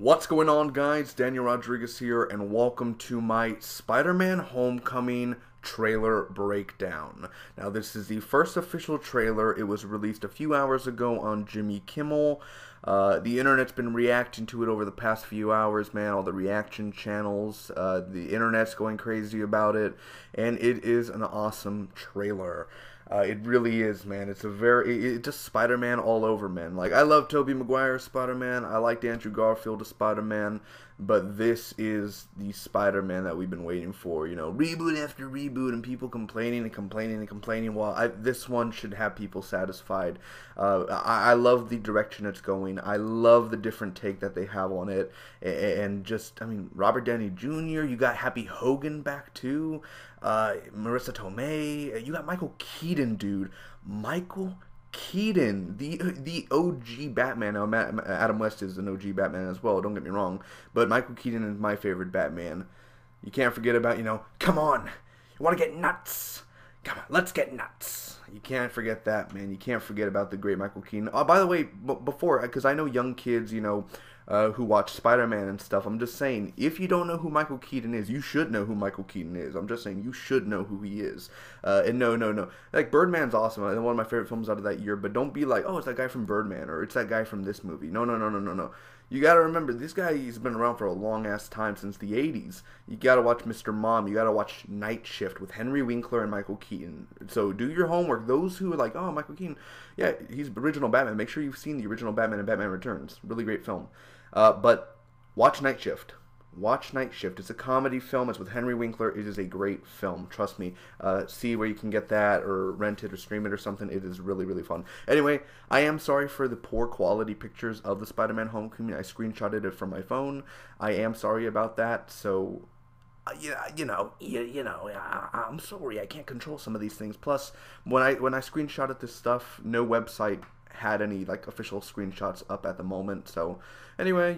What's going on, guys? Daniel Rodriguez here, and welcome to my Spider-Man Homecoming trailer breakdown. Now, this is the first official trailer. It was released a few hours ago on Jimmy Kimmel. The internet's been reacting to it over the past few hours, man. All the reaction channels, the internet's going crazy about it, and it is an awesome trailer. It really is, man. It's just Spider-Man all over, man. Like, I love Tobey Maguire's Spider-Man. I liked Andrew Garfield as Spider-Man. But this is the Spider-Man that we've been waiting for. You know, reboot after reboot, and people complaining and complaining and complaining. Well, this one should have people satisfied. I love the direction it's going. I love the different take that they have on it. And just, I mean, Robert Downey Jr., you got Happy Hogan back too. Marissa Tomei. You got Michael Keaton, dude. Michael Keaton, the OG Batman. Now, Adam West is an OG Batman as well, don't get me wrong, but Michael Keaton is my favorite Batman. You can't forget about, come on, you want to get nuts? Come on, let's get nuts. You can't forget that, man. You can't forget about the great Michael Keaton. Oh, by the way, before, because I know young kids, who watch Spider-Man and stuff, I'm just saying, if you don't know who Michael Keaton is, you should know who Michael Keaton is. I'm just saying, you should know who he is. And no. Like, Birdman's awesome. One of my favorite films out of that year, but don't be like, oh, it's that guy from Birdman, or it's that guy from this movie. No. You gotta remember, this guy, he's been around for a long-ass time, since the 80s. You gotta watch Mr. Mom. You gotta watch Night Shift with Henry Winkler and Michael Keaton. So do your homework. Those who are like, oh, Michael Keaton, yeah, he's the original Batman. Make sure you've seen the original Batman and Batman Returns. Really great film. But watch Night Shift. Watch Night Shift. It's a comedy film. It's with Henry Winkler. It is a great film. Trust me. See where you can get that or rent it or stream it or something. It is really, really fun. Anyway, I am sorry for the poor quality pictures of the Spider-Man Homecoming. I screenshotted it from my phone. I am sorry about that. So, I'm sorry. I can't control some of these things. Plus, when I screenshotted this stuff, no website had any official screenshots up at the moment. So anyway,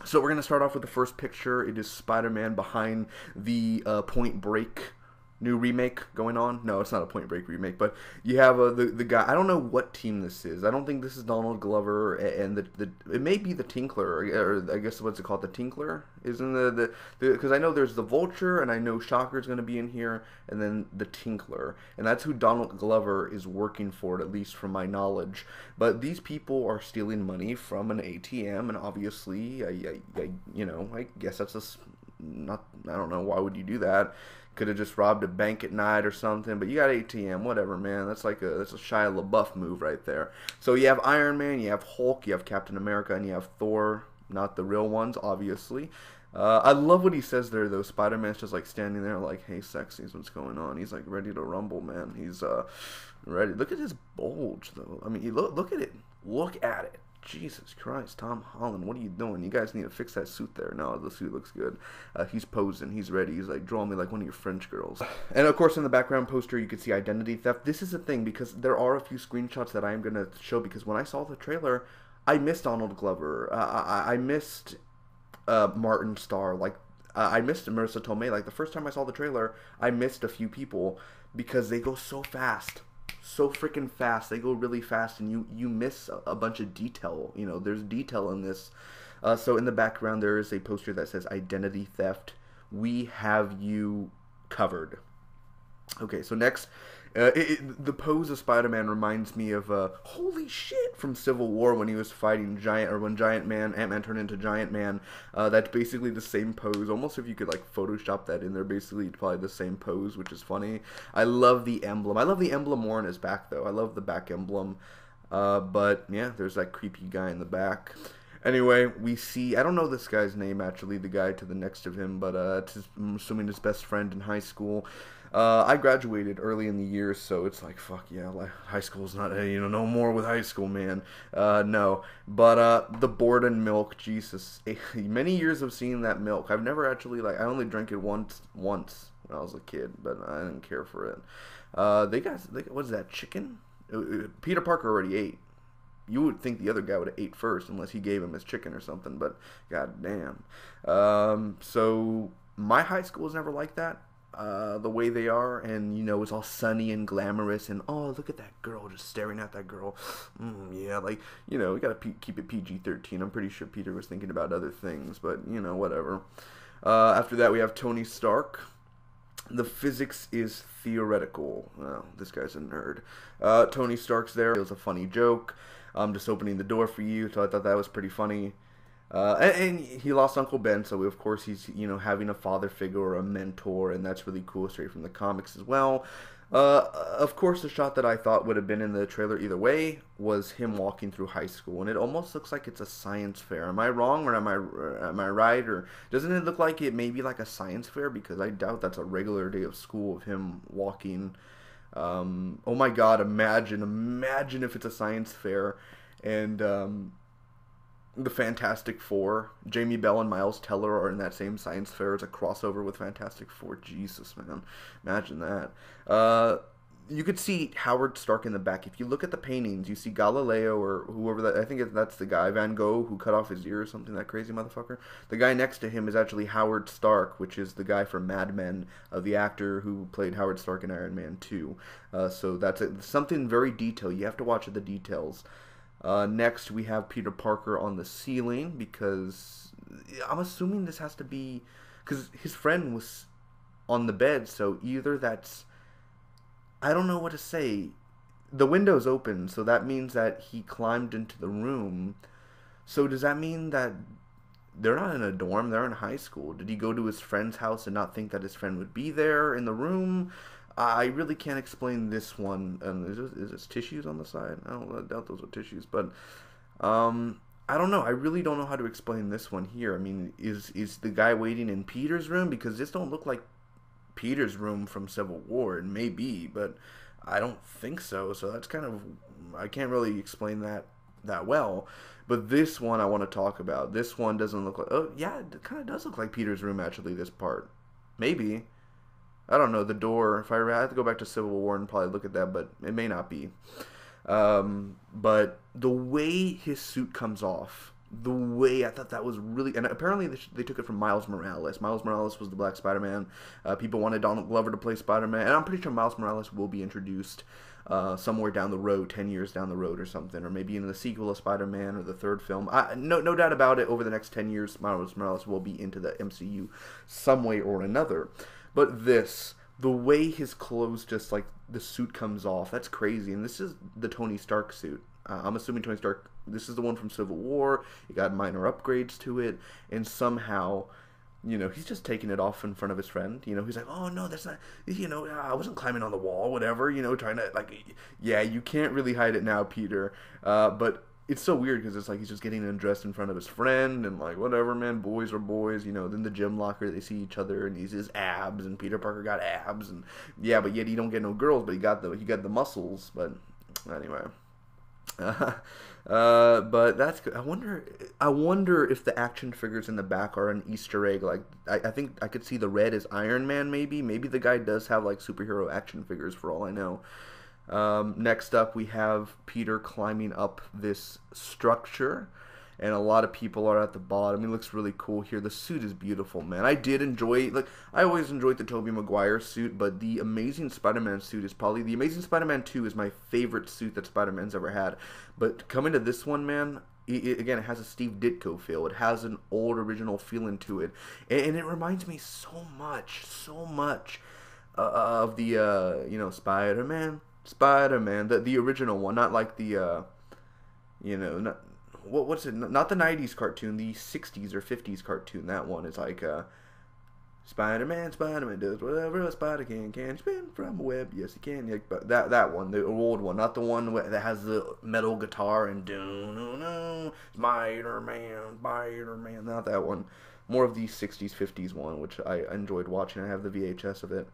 so we're gonna start off with the first picture. It is Spider-Man behind the Point Break new remake going on. No, it's not a Point Break remake, but you have the guy. I don't know what team this is. I don't think this is Donald Glover, and it may be the Tinkler, or I guess what's it called? The Tinkler is in the because I know there's the Vulture, and I know Shocker's going to be in here, and then the Tinkler, and that's who Donald Glover is working for, at least from my knowledge. But these people are stealing money from an ATM, and obviously, I guess that's I don't know, why would you do that? Could have just robbed a bank at night or something, but you got ATM, whatever, man. That's a Shia LaBeouf move right there. So you have Iron Man, you have Hulk, you have Captain America, and you have Thor, not the real ones, obviously. I love what he says there, though. Spider-Man's just standing there hey, sexies, what's going on? He's ready to rumble, man. He's ready. Look at his bulge, though. I mean, look at it. Look at it. Jesus Christ, Tom Holland, what are you doing? You guys need to fix that suit there. No, the suit looks good. He's posing. He's ready. He's drawing me like one of your French girls. And of course, in the background poster, you can see identity theft. This is the thing, because there are a few screenshots that I am going to show, because when I saw the trailer, I missed Donald Glover. I missed Martin Starr. I missed Marissa Tomei. The first time I saw the trailer, I missed a few people because they go so fast. So freaking fast. They go really fast, and you miss a bunch of detail. There's detail in this. So in the background, there is a poster that says identity theft. We have you covered. Okay, so next, the pose of Spider-Man reminds me of holy shit from Civil War, when he was fighting when Ant-Man turned into Giant Man. That's basically the same pose. Almost if you could Photoshop that in there, basically probably the same pose, which is funny. I love the emblem. I love the emblem more on his back, though. I love the back emblem. But yeah, there's that creepy guy in the back. Anyway, we see, I don't know this guy's name, actually, the guy to the next of him, but I'm assuming his best friend in high school. I graduated early in the year, so it's fuck yeah, high school's not, no more with high school, man. No. But, the Borden milk, Jesus. Many years of seeing that milk. I've never actually, I only drank it once when I was a kid, but I didn't care for it. What is that, chicken? Peter Parker already ate. You would think the other guy would have ate first, unless he gave him his chicken or something, but god damn. So my high school was never like that. the way they are, and you know, it's all sunny and glamorous, and oh, look at that girl, just staring at that girl. Yeah, like, you know, we gotta keep it PG-13. I'm pretty sure Peter was thinking about other things, but you know, whatever. After that, we have Tony Stark. The physics is theoretical. Oh, this guy's a nerd. Tony Stark's there. It was a funny joke. I'm just opening the door for you, so I thought that was pretty funny. And he lost Uncle Ben, so of course he's, you know, having a father figure or a mentor, and that's really cool, straight from the comics as well. Of course, the shot that I thought would have been in the trailer either way was him walking through high school, and it almost looks like it's a science fair. Am I wrong, or am I right, or doesn't it look like it may be like a science fair? Because I doubt that's a regular day of school of him walking. Oh my God! Imagine if it's a science fair, and the Fantastic Four, Jamie Bell and Miles Teller are in that same science fair. It's a crossover with Fantastic Four. Jesus, man. Imagine that. You could see Howard Stark in the back. If you look at the paintings, you see Galileo or whoever that, I think that's the guy, Van Gogh, who cut off his ear or something, that crazy motherfucker. The guy next to him is actually Howard Stark, which is the guy from Mad Men, the actor who played Howard Stark in Iron Man 2. So that's something very detailed. You have to watch the details. Next, we have Peter Parker on the ceiling, because I'm assuming this has to be, because his friend was on the bed, so either that's, I don't know what to say. The window's open, so that means that he climbed into the room. So does that mean that they're not in a dorm, they're in high school? Did he go to his friend's house and not think that his friend would be there in the room? I really can't explain this one. Is this tissues on the side? I doubt those are tissues, but I don't know. I really don't know how to explain this one here. I mean, is the guy waiting in Peter's room? Because this don't look like Peter's room from Civil War. It may be, but I don't think so. So that's kind of, I can't really explain that well. But this one I want to talk about. This one doesn't look like, oh yeah, it kind of does look like Peter's room actually, this part. Maybe. I don't know, the door, if I have to go back to Civil War and probably look at that, but it may not be. But the way his suit comes off, the way, I thought that was really, and apparently they took it from Miles Morales. Miles Morales was the Black Spider-Man. People wanted Donald Glover to play Spider-Man, and I'm pretty sure Miles Morales will be introduced somewhere down the road, 10 years down the road or something, or maybe in the sequel of Spider-Man or the third film. No doubt about it, over the next 10 years, Miles Morales will be into the MCU some way or another. But the way his clothes, just like the suit comes off, that's crazy. And this is the Tony Stark suit. I'm assuming Tony Stark, this is the one from Civil War. It got minor upgrades to it. And somehow, you know, he's just taking it off in front of his friend. You know, he's like, oh, no, that's not, you know, I wasn't climbing on the wall, whatever, you know, trying to, like, yeah, you can't really hide it now, Peter. But it's so weird because it's like he's just getting undressed in front of his friend, and like, whatever, man, boys are boys, you know. Then the gym locker, they see each other, and he's his abs, and Peter Parker got abs, and yeah, but yet he don't get no girls, but he got the muscles. But anyway, but that's good. I wonder if the action figures in the back are an Easter egg. Like, I think I could see the red as Iron Man, maybe the guy does have like superhero action figures for all I know. Next up, we have Peter climbing up this structure, and a lot of people are at the bottom. It looks really cool here. The suit is beautiful, man. I did enjoy, like, I always enjoyed the Tobey Maguire suit, but the Amazing Spider-Man suit is probably, the Amazing Spider-Man 2 is my favorite suit that Spider-Man's ever had. But coming to this one, man, again, it has a Steve Ditko feel. It has an old original feeling to it, and it reminds me so much of the, you know, Spider-Man, the original one, not like the, you know, not, what's it, not the 90s cartoon, the 60s or 50s cartoon. That one is like, Spider-Man does whatever a spider can spin from a web, yes he can, yeah, but that one, the old one, not the one that has the metal guitar and Spider-Man, not that one, more of the 60s, 50s one, which I enjoyed watching. I have the VHS of it.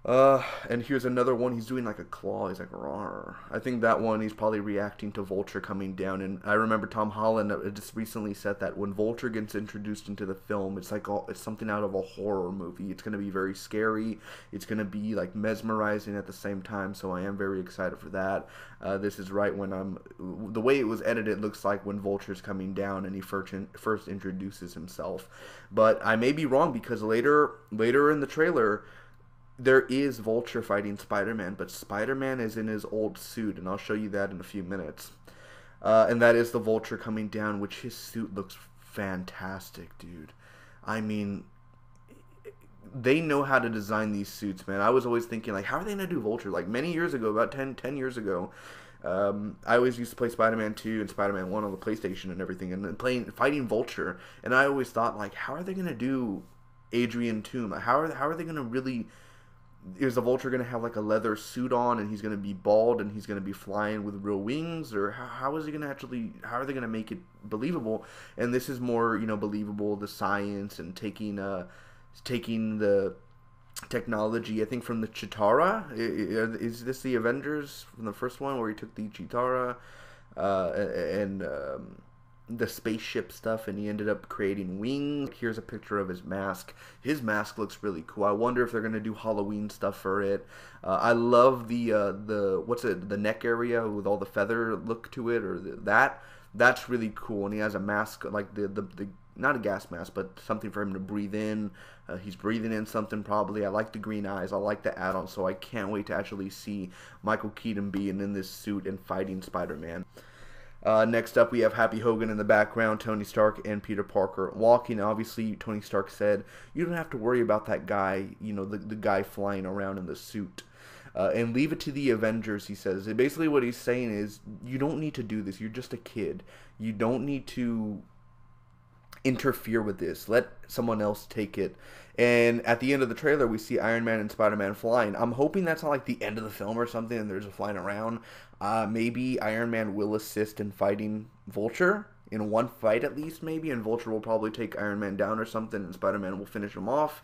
And here's another one. He's doing like a claw. He's like, rawr. I think that one he's probably reacting to Vulture coming down. And I remember Tom Holland just recently said that when Vulture gets introduced into the film, it's like it's something out of a horror movie. It's gonna be very scary. It's gonna be like mesmerizing at the same time. So I am very excited for that. This is right when the way it was edited looks like when Vulture's coming down and he first introduces himself. But I may be wrong because later in the trailer, there is Vulture fighting Spider-Man, but Spider-Man is in his old suit, and I'll show you that in a few minutes. And that is the Vulture coming down, which his suit looks fantastic, dude. I mean, they know how to design these suits, man. I was always thinking, like, how are they going to do Vulture? Like, many years ago, about 10 years ago, I always used to play Spider-Man 2 and Spider-Man 1 on the PlayStation and everything, and then fighting Vulture. And I always thought, like, how are they going to do Adrian Tomb? How are they going to really... Is the Vulture going to have like a leather suit on and he's going to be bald and he's going to be flying with real wings? Or how is he going to actually, how are they going to make it believable? And this is more, you know, believable, the science and taking the technology, I think, from the Chitara. Is this the Avengers from the first one where he took the Chitara and the spaceship stuff, and he ended up creating wings? Here's a picture of his mask. His mask looks really cool. I wonder if they're gonna do Halloween stuff for it. I love the neck area with all the feather look to it, or that's really cool. And he has a mask like the not a gas mask, but something for him to breathe in. He's breathing in something probably. I like the green eyes. I like the add-on, so I can't wait to actually see Michael Keaton being in this suit and fighting Spider-Man. Next up, we have Happy Hogan in the background, Tony Stark and Peter Parker walking. Obviously, Tony Stark said, you don't have to worry about that guy, you know, the guy flying around in the suit. And leave it to the Avengers, he says. Basically, what he's saying is, you don't need to do this. You're just a kid. You don't need to interfere with this. Let someone else take it. And at the end of the trailer, we see Iron Man and Spider-Man flying. I'm hoping that's not like the end of the film or something and they're just flying around. Maybe Iron Man will assist in fighting Vulture in one fight at least, maybe, and Vulture will probably take Iron Man down or something and Spider-Man will finish him off.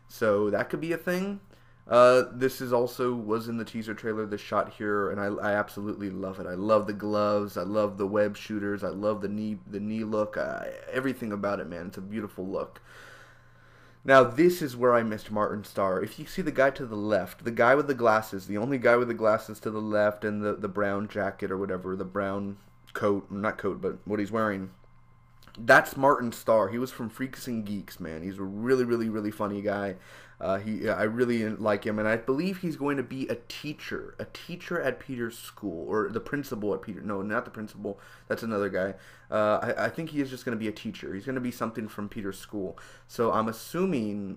So that could be a thing. This is also was in the teaser trailer, this shot here, and I absolutely love it. I love the gloves, I love the web shooters, I love the knee look, everything about it, man. It's a beautiful look. Now, this is where I missed Martin Starr. If you see the guy to the left, the guy with the glasses, the only guy with the glasses to the left, and the brown jacket or whatever, the brown coat, not coat, but what he's wearing, that's Martin Starr. He was from Freaks and Geeks, man. He's a really, really, really funny guy. I really like him, and I believe he's going to be a teacher at Peter's school, or the principal at Peter. No, not the principal. That's another guy. I think he is just going to be a teacher. He's going to be something from Peter's school. So I'm assuming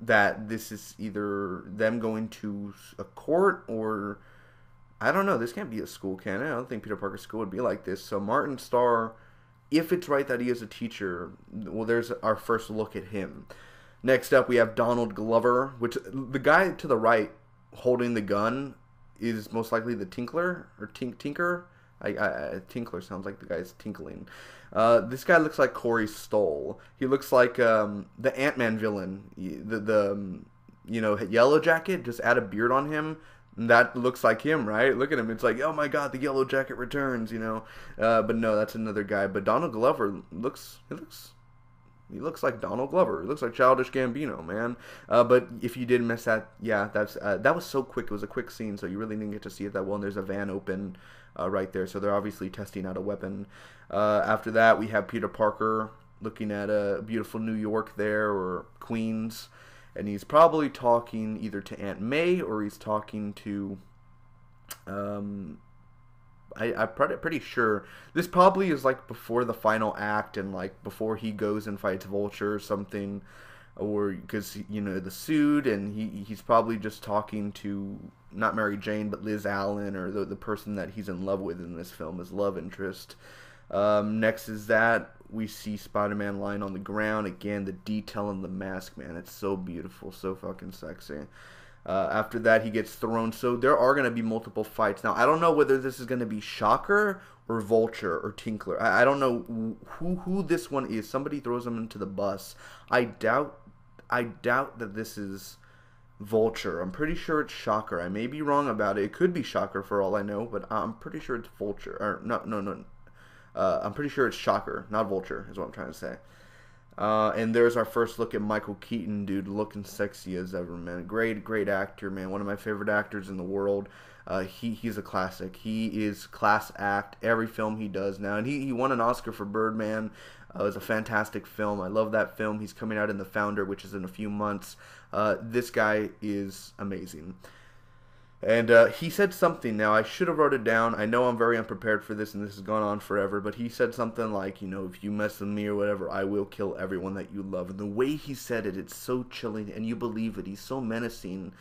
that this is either them going to a court or I don't know. This can't be a school, can it? I don't think Peter Parker's school would be like this. So Martin Starr, if it's right that he is a teacher, well, there's our first look at him. Next up, we have Donald Glover, which the guy to the right holding the gun is most likely the Tinkler, or Tinker. Tinkler sounds like the guy's tinkling. This guy looks like Corey Stoll. He looks like the Ant-Man villain, you know, Yellow Jacket. Just add a beard on him. That looks like him, right? Look at him. It's like, oh my god, the Yellow Jacket returns, you know. But no, that's another guy. But Donald Glover he looks like Donald Glover. He looks like Childish Gambino, man. But if you did miss that, yeah, that was so quick. It was a quick scene, so you really didn't get to see it that well. And there's a van open right there, so they're obviously testing out a weapon. After that, we have Peter Parker looking at a beautiful New York there, or Queens, and he's probably talking either to Aunt May or he's talking to I'm pretty sure this probably is like before the final act and like before he goes and fights Vulture or something, or because, you know, the suit, and he's probably just talking to not Mary Jane but Liz Allen, or the person that he's in love with in this film, his love interest. Next is that we see Spider-Man lying on the ground. Again, the detail in the mask, man, it's so beautiful, so fucking sexy. After that, he gets thrown. So there are going to be multiple fights. Now, I don't know whether this is going to be Shocker or Vulture or Tinkler. I don't know who this one is. Somebody throws him into the bus. I doubt that this is Vulture. I'm pretty sure it's Shocker. I may be wrong about it. It could be Shocker for all I know, but I'm pretty sure it's Vulture. Or no. I'm pretty sure it's Shocker, not Vulture, is what I'm trying to say. And there's our first look at Michael Keaton, dude, looking sexy as ever, man. Great actor, man. One of my favorite actors in the world. He's a classic. He is class act every film he does now, and he won an Oscar for Birdman. It was a fantastic film. I love that film. He's coming out in The Founder, which is in a few months. This guy is amazing. And he said something. Now, I should have wrote it down. I know I'm very unprepared for this, and this has gone on forever. But he said something like, you know, if you mess with me or whatever, I will kill everyone that you love. And the way he said it, it's so chilling, and you believe it. He's so menacing.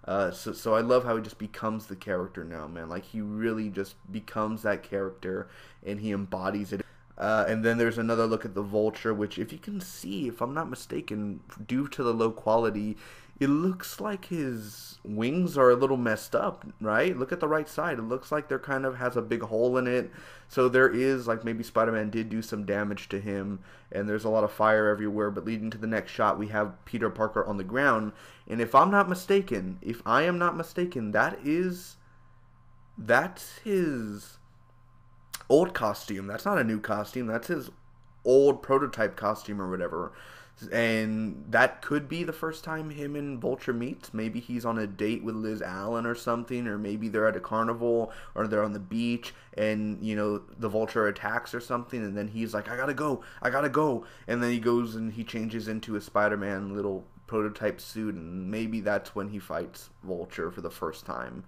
So I love how he just becomes the character now, man. Like, he really just becomes that character, and he embodies it. And then there's another look at the Vulture, which, if you can see, if I'm not mistaken, due to the low quality, it looks like his wings are a little messed up, right? Look at the right side. It looks like there kind of has a big hole in it. So there is, like, maybe Spider-Man did do some damage to him, and there's a lot of fire everywhere. But leading to the next shot, we have Peter Parker on the ground. And if I am not mistaken, that's his old costume. That's not a new costume. That's his old prototype costume or whatever. And that could be the first time him and Vulture meets. Maybe he's on a date with Liz Allen or something, or maybe they're at a carnival, or they're on the beach, and, you know, the Vulture attacks or something, and then he's like, I gotta go, and then he goes and he changes into a Spider-Man little prototype suit, and maybe that's when he fights Vulture for the first time.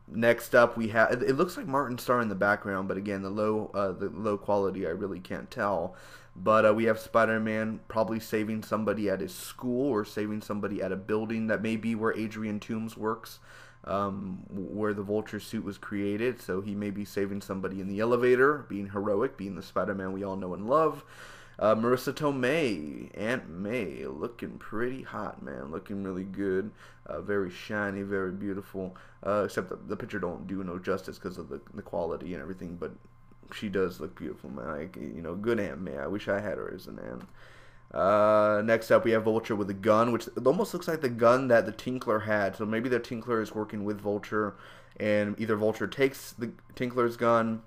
Next up, we have, it looks like Martin Starr in the background, but again, the low quality, I really can't tell. But we have Spider-Man probably saving somebody at his school, or saving somebody at a building. That may be where Adrian Toomes works, where the Vulture suit was created. So he may be saving somebody in the elevator, being heroic, being the Spider-Man we all know and love. Marissa Tomei, Aunt May, looking pretty hot, man. Looking really good. Very shiny, very beautiful. Except the picture don't do no justice because of the quality and everything. But she does look beautiful, man. Like, you know, good Aunt May. I wish I had her as an aunt. Next up, we have Vulture with a gun, which almost looks like the gun that the Tinkler had. So maybe the Tinkler is working with Vulture, and either Vulture takes the Tinkler's gun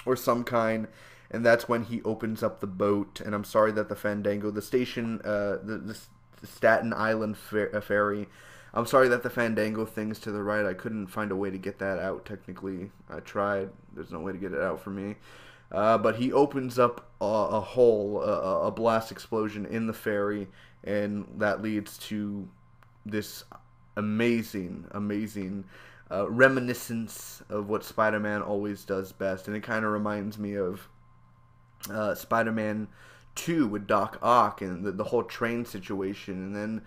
or some kind, and that's when he opens up the boat. And I'm sorry that the Fandango, the station, the Staten Island ferry, I'm sorry that the Fandango thing's to the right. I couldn't find a way to get that out, technically. I tried. There's no way to get it out for me. But he opens up a hole, a blast explosion in the ferry, and that leads to this amazing reminiscence of what Spider-Man always does best. And it kind of reminds me of Spider-Man 2 with Doc Ock and the whole train situation. And then,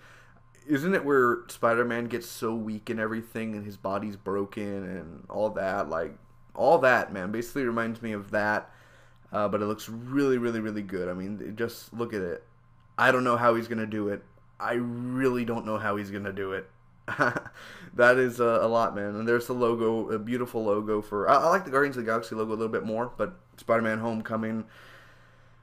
isn't it where Spider-Man gets so weak and everything, and his body's broken and all that? Like, all that, man, basically reminds me of that. But it looks really good. I mean, just look at it. I don't know how he's going to do it. I really don't know how he's going to do it. That is a lot, man. And there's the logo, a beautiful logo for... I like the Guardians of the Galaxy logo a little bit more, but Spider-Man Homecoming...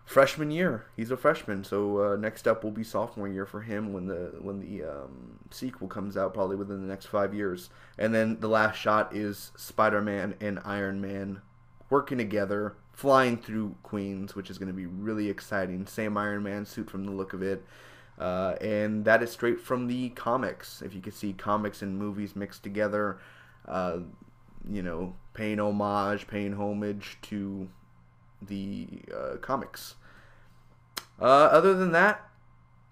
freshman year. He's a freshman, so next up will be sophomore year for him when the sequel comes out, probably within the next 5 years. And then the last shot is Spider-Man and Iron Man working together, flying through Queens, which is going to be really exciting. Same Iron Man suit from the look of it. And that is straight from the comics. If you could see comics and movies mixed together, you know, paying homage to the comics. Other than that,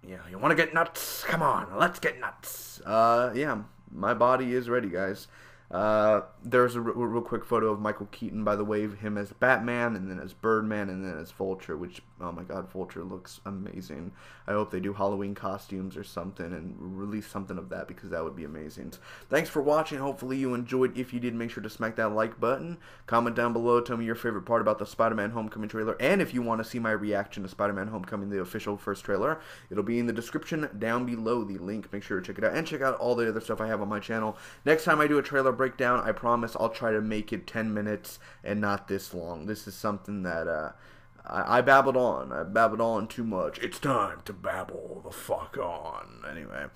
yeah, you want to get nuts? Come on, let's get nuts. Yeah, my body is ready, guys. There's a real quick photo of Michael Keaton, by the way, of him as Batman, and then as Birdman, and then as Vulture, which, oh my god, Vulture looks amazing. I hope they do Halloween costumes or something and release something of that, because that would be amazing. Thanks for watching. Hopefully you enjoyed. If you did, make sure to smack that like button. Comment down below. Tell me your favorite part about the Spider-Man Homecoming trailer, and if you want to see my reaction to Spider-Man Homecoming, the official first trailer, it'll be in the description down below, the link. Make sure to check it out, and check out all the other stuff I have on my channel. Next time I do a trailer breakdown, I promise I'll try to make it 10 minutes and not this long. This is something that I babbled on. I babbled on too much. It's time to babble the fuck on. Anyway.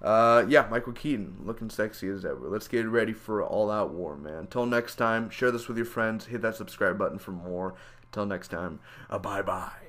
Yeah, Michael Keaton, looking sexy as ever. Let's get ready for all out war, man. Until next time, share this with your friends. Hit that subscribe button for more. Until next time, bye-bye.